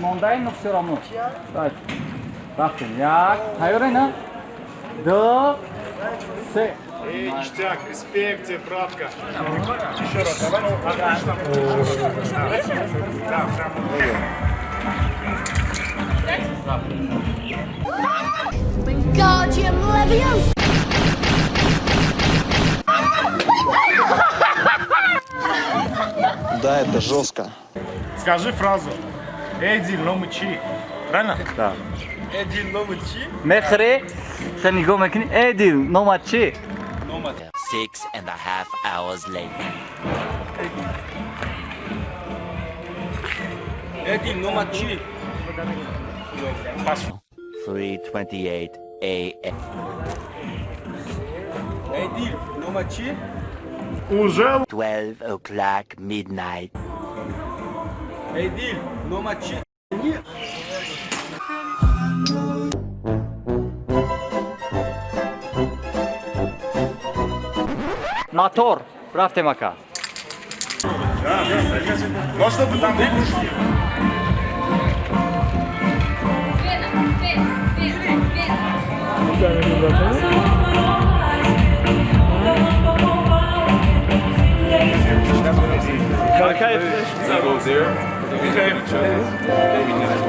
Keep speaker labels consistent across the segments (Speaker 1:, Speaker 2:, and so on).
Speaker 1: Мондай, но все равно. Давайте. Як, хайрена. До, се.
Speaker 2: Ништяк, инспекция, правка. Еще раз,
Speaker 3: Wingardium Leviosa!
Speaker 4: Да, это жестко.
Speaker 2: Скажи фразу. Эдди, но мычи. Правильно?
Speaker 1: Да.
Speaker 2: Эдди, но мычи.
Speaker 1: Мехре, сенигу мекни, эдил, номачи.
Speaker 5: 6.5 hours later.
Speaker 2: Эдди, но мочи.
Speaker 5: 3:28 a.m.
Speaker 2: Эдди, но мочи. Уже.
Speaker 5: 12 o'clock midnight.
Speaker 2: Эдди, но мочи.
Speaker 1: Мотор, правьте мака.
Speaker 2: Ну что ты там видишь?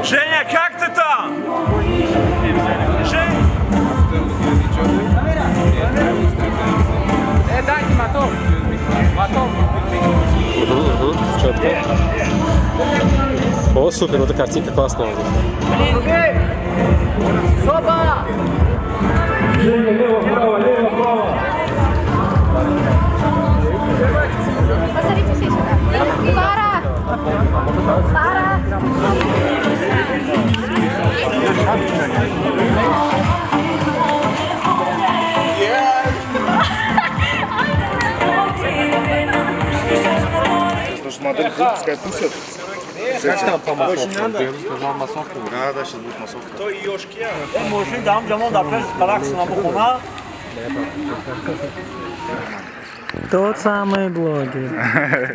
Speaker 2: Женя, как ты там? Женя!
Speaker 1: Дайте мотор. Мотор.
Speaker 6: Четко. О, супер, вот эта картинка классная.
Speaker 1: Соба!
Speaker 3: Посмотрите все сюда. Пара! Пара!
Speaker 2: Потому что модель пускай тусят.
Speaker 6: Как там по массовке? Ты сказал массовку?
Speaker 2: Да, сейчас будет массовка. То ёшки.
Speaker 7: Мужик, дам, джамон, дапрес, баракс на бухуна.
Speaker 8: Тот самый блогер.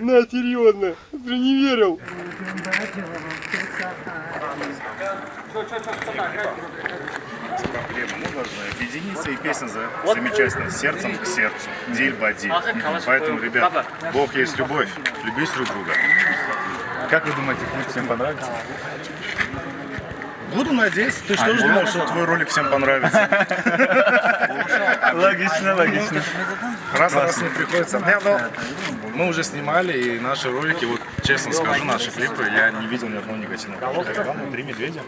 Speaker 2: На, серьезно, ты не верил. Проблема, мы должны объединиться, и песня замечательная, сердцем к сердцу, диль-ба-диль. Поэтому, ребят, Бог есть любовь, любите друг друга. Как вы думаете, клип всем понравится? Буду надеяться, ты что ж думал, что твой ролик всем понравится?
Speaker 7: Логично, логично.
Speaker 2: Раз не приходится. Не, ну, мы уже снимали, и наши ролики, вот честно скажу, наши клипы, я не видел ни одного негативного. Это главное, «Три медведя».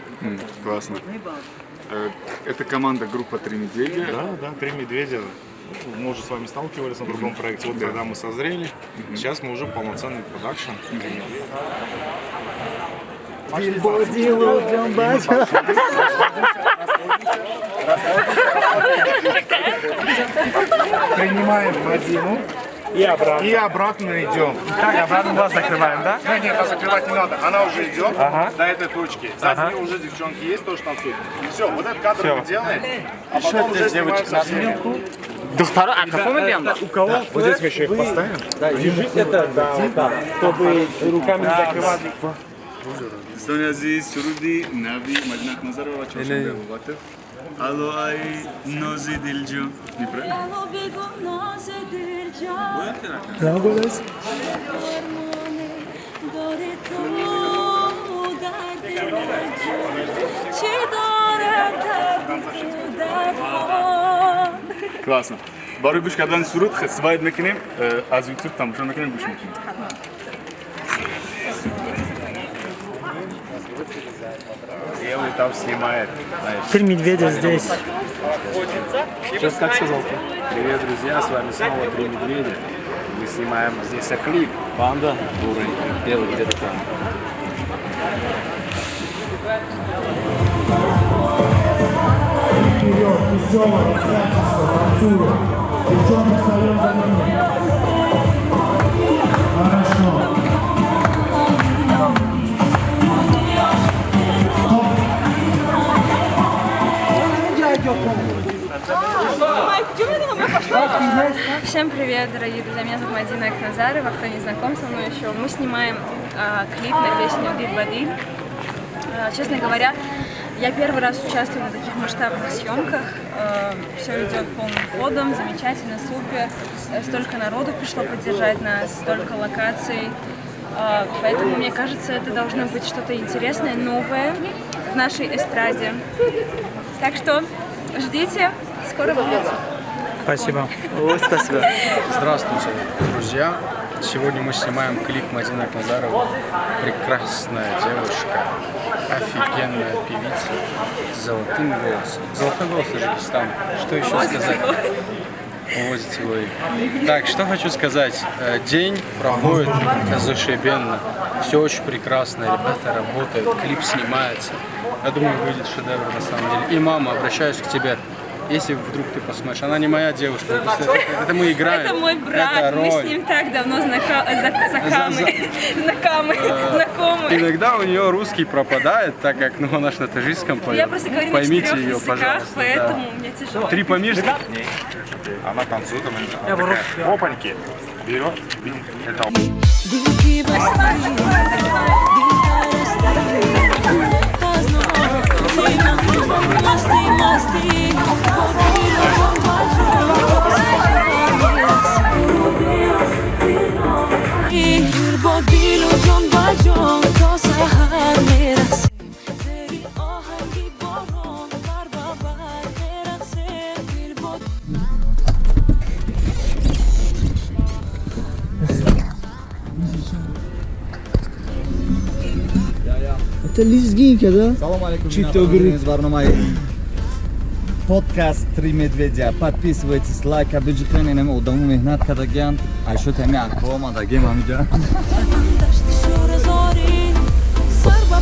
Speaker 9: Классно. Это команда группа «Три медведя».
Speaker 2: Да, «Три медведя». Мы уже с вами сталкивались на другом проекте. Вот когда мы созрели, сейчас мы уже полноценный продакшн. Принимаем Мадину и обратно идем.
Speaker 7: Так, обратно глаз закрываем, да?
Speaker 2: Нет, закрывать не надо. Она уже идет до этой точки. Сзади уже девчонки есть, тоже танцуют. Все, вот этот кадр мы делаем, а потом уже снимаем со всеми.
Speaker 1: Духтара, а какой момент?
Speaker 7: У кого?
Speaker 2: Вот здесь мы еще их поставим.
Speaker 7: Да, держите это, да, вот так, чтобы руками не закрывать.
Speaker 9: Стонязи, Суруди, Нави, Мадинат Назарова, Чошин Беватев. Алло, ай, Нози Дилджо.
Speaker 3: Alo bego nazedir can.
Speaker 8: Ne yapacağız?
Speaker 3: Dore to derde Çi dore te
Speaker 9: Классно. Баруй гуш кардан суруд, свайд мекинем, аз YouTube тамошо мекинем, гуш мекинем.
Speaker 2: Левый там снимает.
Speaker 8: Три медведя здесь.
Speaker 6: Сейчас как сказал ты?
Speaker 2: Привет, друзья, с вами снова «Три медведя». Мы снимаем здесь клип.
Speaker 6: Панда, уровень, первый где-то там.
Speaker 8: Вперед, веселое, всячество, танцуем.
Speaker 3: Всем привет, дорогие друзья, меня зовут Мадина Акназарова, кто не знаком со мной еще. Мы снимаем клип на песню «Диль Бадиль». Честно говоря, я первый раз участвую на таких масштабных съемках. Все идет полным ходом, замечательно, супер. Столько народу пришло поддержать нас, столько локаций. Поэтому, мне кажется, это должно быть что-то интересное, новое в нашей эстраде. Так что ждите, скоро будет.
Speaker 8: Спасибо.
Speaker 1: Ой, спасибо.
Speaker 6: Здравствуйте, друзья. Сегодня мы снимаем клип Мадины Акназаровой. Прекрасная девушка, офигенная певица с золотым голосом. Золотой голос Таджикистана. Что еще сказать? Возите. Так, что хочу сказать. День проходит зашибенно. Все очень прекрасно. Ребята работают, клип снимается. Я думаю, выйдет шедевр на самом деле. И мама, обращаюсь к тебе. Если вдруг ты посмотришь, она не моя девушка, это мы играем.
Speaker 3: Это мой брат, мы с ним так давно знакомы.
Speaker 6: Иногда у нее русский пропадает, так как она ж на таджикском поет.
Speaker 3: Я просто говорю
Speaker 6: Поймите
Speaker 3: на 4
Speaker 6: ее,
Speaker 3: языках,
Speaker 6: пожалуйста.
Speaker 3: поэтому мне тяжело.
Speaker 6: 3 по-мирски.
Speaker 2: Она танцует, она такая, опаньки, берет, это
Speaker 4: Это лезгинка, да?
Speaker 1: Салам алейкум.
Speaker 4: Чисто говорит.
Speaker 1: Подкаст «Три медведя». Подписывайтесь, лайк, объявление, удому мехнат кадагян. А еще там я кома, да гема мидя.
Speaker 3: Дашти шо разори, сърба